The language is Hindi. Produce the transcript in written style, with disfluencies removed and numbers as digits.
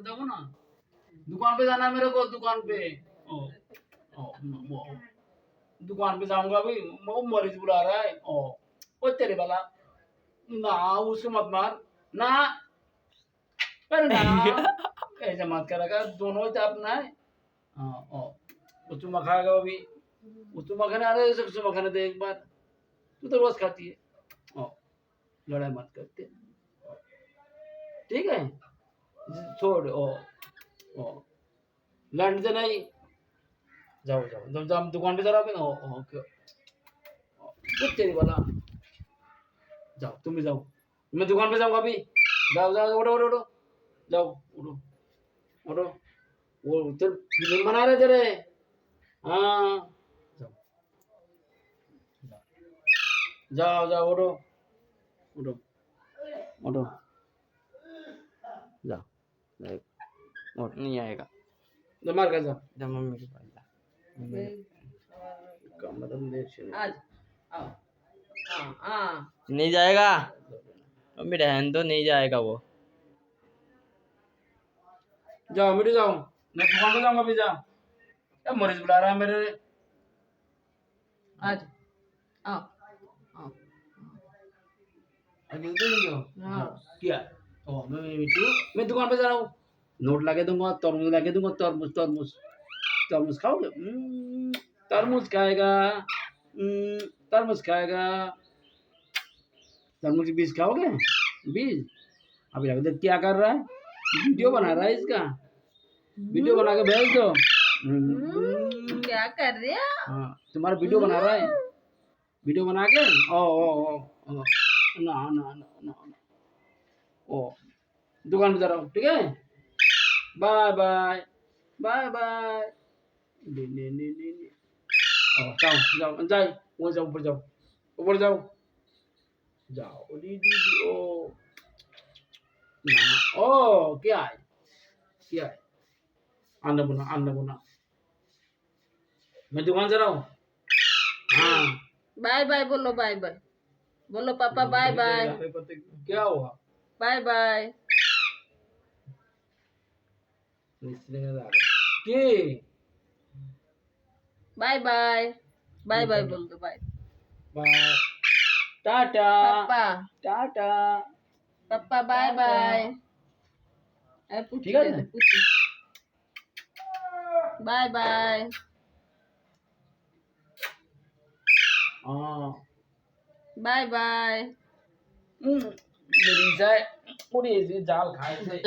देखो ना, दुकान पे जाना है मेरे को, दुकान पे। ओ, दुकान पे जाऊंगा अभी, वो मरीज बुला रहा है। ओ तेरे वाला, ना उसको मत मार ना, अरे ना, ऐसे मत करेगा, दोनों ही अपना है। वो चुम्मा खाएगा अभी, वो चुम्मा खाने आ रहा है, चुम्मा खाने दे एक बार, तू तो रोज खाती है। लड़ाई मत करते, ठीक है, छोड़। लड़ते नहीं, जाओ जाओ, जब जब दुकान पे जा रहा है, तेरी वाला, जाओ तुम भी जाओ, मैं दुकान पे जाऊंगा अभी, जाओ जाओ, उठो उठो उठो, जाओ उठो उठो, वो तो फिल्म बना रहे तेरे। हाँ, जाओ जाओ जाओ, उठो उठो उठो, जाओ, उठ, नहीं आएगा तो मार कर जाओ, जब मम्मी के पास जा, कमर में देख आज आओ, नहीं जाएगा मम्मी, रहन दो, नहीं जाएगा वो। जाओ बेटे जाओ, मैं दुकान पे जाऊंगा अभी, जाओ, अब मरीज बुला रहा है मेरे, आज आओ आओ, अभी हाँ क्या, मैं दुकान पे जा रहा हूँ, नोट लगा दूंगा, तरबूज लगा दूंगा, तरबूज तरबूज तरबूज खाओगे? तरबूज खाएगा, तरबूज खाएगा, तरबूज बीज खाओगे? बीज अभी अभी तक क्या कर रहा है, वीडियो बना रहा है इसका, वीडियो बना के भेज दो। क्या कर रहे हो? हाँ, तुम्हारा वीडियो बना रहा है, वीडियो बना के ओ ना ना ना ना, ओ दुकान पे जा रहा हूँ, ठीक है, बाय बाय बाय बाय, ले ले ले ले ले, जाओ जाओ जाओ, वो जाओ, ऊपर जाओ, ऊपर जाओ, जाओ दी दी दी, ना, क्या है, क्या है, अन्ना बुना, मैं दुकान जा रहा हूँ। हाँ, बाय बाय बोलो, बाय बाय बोलो पापा, बाय बाय, क्या हुआ, बाय बाय, के बाय बाय, बाय बाय बोल दो, बाय बाय, टाटा पापा, टाटा पापा, बाय बाय, ठीक है, बाय बाय, हाँ बाय बाय, मेरी जाए पूरी जाल खाए थे